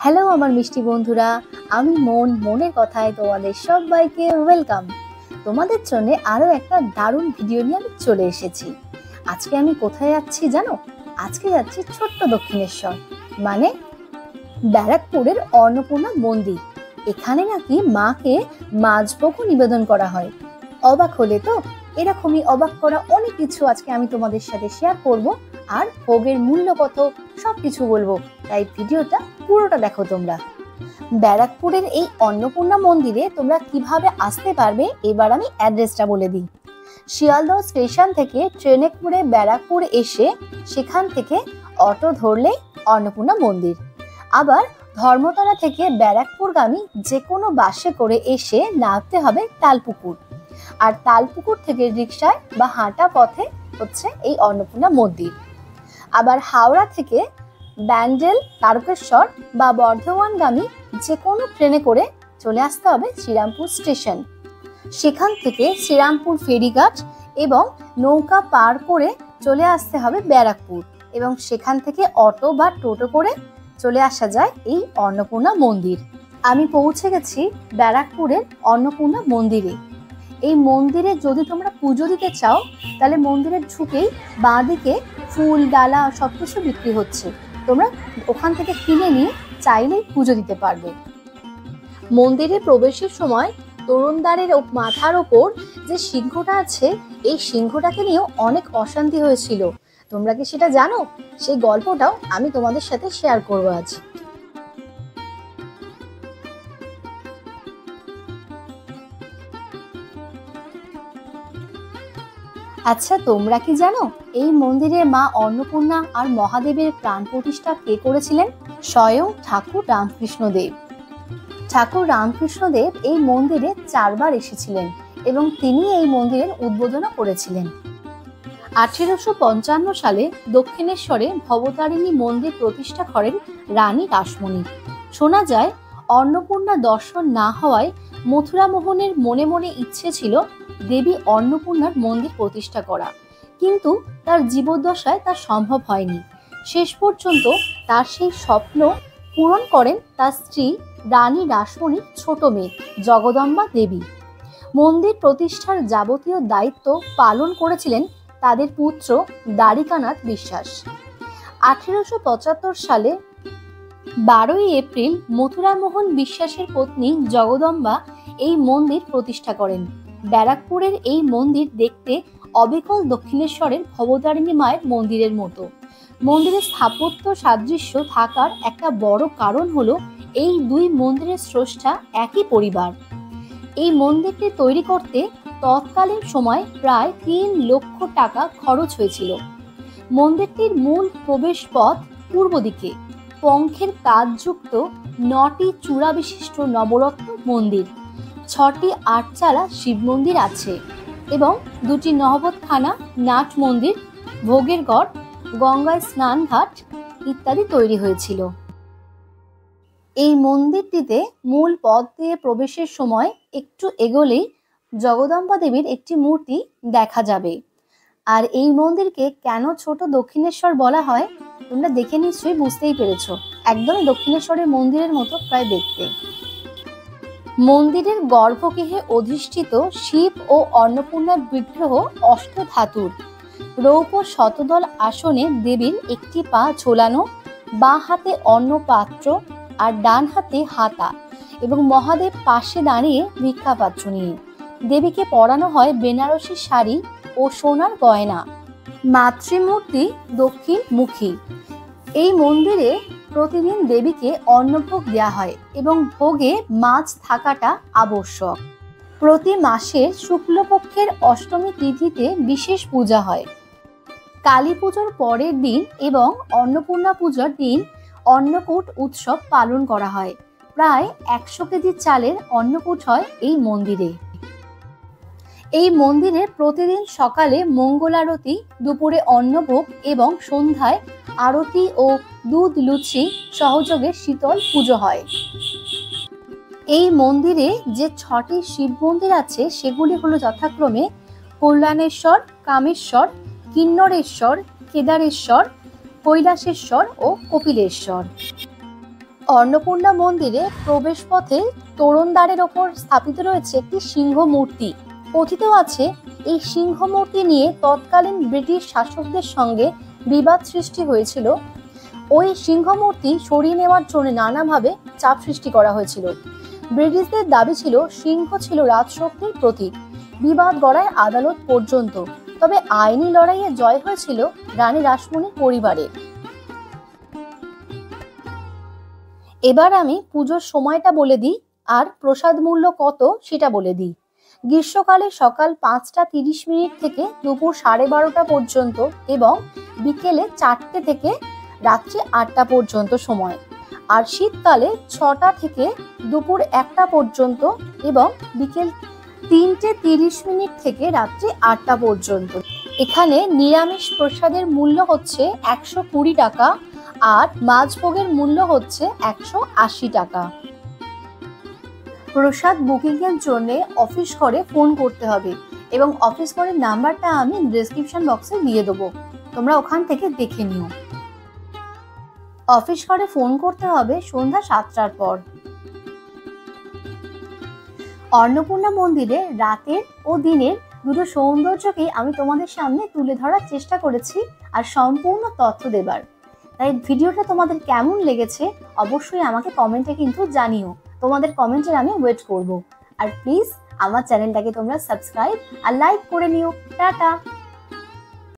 Hello আমার মিষ্টি বন্ধুরা, আমি মনের কথায় তোমাদের সবাইকে ওয়েলকাম। তোমাদের জন্য আরো একটা দারুণ ভিডিও নিয়ে আমি চলে এসেছি। আজকে আমি কোথায় যাচ্ছি জানো? আজকে যাচ্ছি ছোট্ট দক্ষিণেশ্বর, মানে ব্যারাকপুরের অন্নপূর্ণা মন্দির। এখানে নাকি মাকে মাছভোগ নিবেদন করা হয়। অবাক হলে তো? এরকমই অবাক করা অনেক কিছু আজকে আমি তোমাদের সাথে শেয়ার করব, আর ভোগের মূল্য কত সবকিছু বলবো। তাই ভিডিওটা পুরোটা দেখো তোমরা। ব্যারাকপুরের এই অন্নপূর্ণা মন্দিরে তোমরা কিভাবে আসতে পারবে এবার আমি অ্যাড্রেসটা বলে দিই। শিয়ালদহ স্টেশন থেকে ট্রেনে করে ব্যারাকপুর এসে সেখান থেকে অটো ধরলে অন্নপূর্ণা মন্দির। আবার ধর্মতলা থেকে ব্যারাকপুরগামী যে কোনো বাসে করে এসে নামতে হবে তালপুকুর, আর তালপুকুর থেকে রিকশায় বা হাঁটা পথে হচ্ছে এই অন্নপূর্ণা মন্দির। আবার হাওড়া থেকে ব্যান্ডেল, তারকেশ্বর বা বর্ধমানগামী যে কোনো ট্রেনে করে চলে আসতে হবে শ্রীরামপুর স্টেশন। সেখান থেকে শ্রীরামপুর ফেরিঘাট এবং নৌকা পার করে চলে আসতে হবে ব্যারাকপুর, এবং সেখান থেকে অটো বা টোটো করে চলে আসা যায় এই অন্নপূর্ণা মন্দির। আমি পৌঁছে গেছি ব্যারাকপুরের অন্নপূর্ণা মন্দিরে। এই মন্দিরে যদি তোমরা পুজো দিতে চাও তাহলে মন্দিরে ঢুকেই বাঁ দিকে ফুল, ডালা সবকিছু বিক্রি হচ্ছে, তোমরা ওখান থেকে কিনে নিয়ে চাইলেই পুজো দিতে পারবে। মন্দিরে প্রবেশের সময় তরুণদ্বারের মাথার ওপর যে সিংহটা আছে, এই সিংহটাকে নিয়েও অনেক অশান্তি হয়েছিল। তোমরা কি সেটা জানো? সেই গল্পটাও আমি তোমাদের সাথে শেয়ার করবো আজ। আচ্ছা, তোমরা কি জানো এই মন্দিরে মা অন্নপূর্ণা আর মহাদেবের প্রাণ প্রতিষ্ঠা কে করেছিলেন? স্বয়ং ঠাকুর রামকৃষ্ণদেব। ঠাকুর রামকৃষ্ণদেব এই মন্দিরে 4 বার এসেছিলেন এবং তিনি এই মন্দিরের উদ্বোধনও করেছিলেন। 1855 সালে দক্ষিণেশ্বরে ভবতারিণী মন্দির প্রতিষ্ঠা করেন রানী রাসমণি। শোনা যায় অন্নপূর্ণা দর্শন না হওয়ায় মথুরামোহনের মনে মনে ইচ্ছে ছিল দেবী অন্নপূর্ণার মন্দির প্রতিষ্ঠা করা, কিন্তু তার জীবদ্দশায় তা সম্ভব হয়নি। শেষ পর্যন্ত তার সেই স্বপ্ন পূরণ করেন তার স্ত্রী রানী রাসমণির ছোট মেয়ে জগদম্বা দেবী। মন্দির প্রতিষ্ঠার যাবতীয় দায়িত্ব পালন করেছিলেন তাদের পুত্র দ্বারিকানাথ বিশ্বাস। 1875 সালে 12ই এপ্রিল মথুরামোহন বিশ্বাসের পত্নী জগদম্বা এই মন্দির প্রতিষ্ঠা করেন। ব্যারাকপুরের এই মন্দির দেখতে অবিকল দক্ষিণেশ্বরের ভবতারিণী মায়ের মন্দিরের মতো। মন্দিরের স্থাপত্য সাদৃশ্য থাকার একটা বড় কারণ হলো এই দুই মন্দিরের স্রষ্টা একই পরিবার। এই মন্দিরটি তৈরি করতে তৎকালীন সময় প্রায় 3 লক্ষ টাকা খরচ হয়েছিল। মন্দিরটির মূল প্রবেশ পথ পূর্ব দিকে। পঙ্খের কাজযুক্ত 9টি চূড়া বিশিষ্ট নবরত্ন মন্দির, 6টি 8চালা শিব মন্দির আছে এবং 2টি নহবতখানা, নাট মন্দির, ভোগের ঘর, গঙ্গায় স্নান ঘাট ইত্যাদি তৈরি হয়েছিল। এই মন্দিরটিতে মূল পথ দিয়ে প্রবেশের সময় একটু এগোলেই জগদম্বা দেবীর একটি মূর্তি দেখা যাবে। আর এই মন্দিরকে কেন ছোট দক্ষিণেশ্বর বলা হয় তোমরা দেখে নিশ্চয়ই বুঝতেই পেরেছো। একদমই দক্ষিণেশ্বরের মন্দিরের মতো প্রায় দেখতে। মন্দিরের গর্ভগৃহে অধিষ্ঠিত শিব ও অন্নপূর্ণার বিগ্রহ অষ্টধাতুর। রৌপ্য শতদল আসনে দেবীর একটি পা ঝোলানো, বাঁ হাতে অন্ন পাত্র আর ডান হাতে হাতা, এবং মহাদেব পাশে দাঁড়িয়ে ভিক্ষা পাত্র নিয়ে। দেবীকে পরানো হয় বেনারসি শাড়ি ও সোনার গয়না। মাতৃমূর্তি দক্ষিণ মুখী। এই মন্দিরে প্রতিদিন দেবীকে অন্নভোগ দেওয়া হয় এবং ভোগে মাছ থাকাটা আবশ্যক। প্রতি মাসের শুক্লপক্ষের অষ্টমী তিথিতে বিশেষ পূজা হয়। কালী পুজোর পরের দিন এবং অন্নপূর্ণা পূজার দিন অন্নকূট উৎসব পালন করা হয়। প্রায় 100 কেজি চালের অন্নকূট হয় এই মন্দিরে। এই মন্দিরে প্রতিদিন সকালে মঙ্গল আরতি, দুপুরে অন্নভোগ এবং সন্ধ্যায় আরতি ও দুধ লুচি সহযোগে শীতল পুজো হয়। এই মন্দিরে যে 6টি শিব মন্দির আছে সেগুলি হলো যথাক্রমে কল্যাণেশ্বর, কামেশ্বর, কিন্নরেশ্বর, কেদারেশ্বর, কৈলাসেশ্বর ও কপিলেশ্বর। অন্নপূর্ণা মন্দিরে প্রবেশ পথে তোরণদ্বারের ওপর স্থাপিত রয়েছে একটি সিংহ মূর্তি। কথিত আছে এই সিংহ মূর্তি নিয়ে তৎকালীন ব্রিটিশ শাসকদের সঙ্গে বিবাদ সৃষ্টি হয়েছিল। ওই সিংহ মূর্তি সরিয়ে নেওয়ার জন্য নানাভাবে চাপ সৃষ্টি করা হয়েছিল। ব্রিটিশদের দাবি ছিল সিংহ ছিল রাজশক্তির প্রতীক। বিবাদ গড়ায় আদালত পর্যন্ত, তবে আইনি লড়াইয়ে জয় হয়েছিল রানী রাসমণির পরিবারের। এবার আমি পুজোর সময়টা বলে দিই আর প্রসাদ মূল্য কত সেটা বলে দিই। গ্রীষ্মকালে সকাল 5:30 থেকে দুপুর 12:30 পর্যন্ত এবং বিকেলে 4টে থেকে রাত্রি 8টা পর্যন্ত সময়। আর শীতকালে 6টা থেকে দুপুর 1টা পর্যন্ত এবং বিকেল 3:30 থেকে রাত্রি 8টা পর্যন্ত। এখানে নিরামিষ প্রসাদের মূল্য হচ্ছে 120 টাকা আর মাছভোগের মূল্য হচ্ছে 180 টাকা। প্রসাদ বুকিং এর জন্য অফিস ঘরে ফোন করতে হবে এবং অফিস ঘরের নাম্বারটা আমি ডেসক্রিপশন বক্সে দিয়ে দেবো, তোমরা ওখান থেকে দেখে নিও। অফিস ঘরে ফোন করতে হবে সন্ধ্যা 7টার পর। অন্নপূর্ণা মন্দিরে রাতের ও দিনের দুটো সৌন্দর্যকেই আমি তোমাদের সামনে তুলে ধরার চেষ্টা করেছি আর সম্পূর্ণ তথ্য দেবার। তাই ভিডিওটা তোমাদের কেমন লেগেছে অবশ্যই আমাকে কমেন্টে কিন্তু জানিও। তোমাদের কমেন্টের আমি ওয়েট করব। আর প্লিজ আমার চ্যানেলটাকে তোমরা সাবস্ক্রাইব আর লাইক করে নিও। টাটা।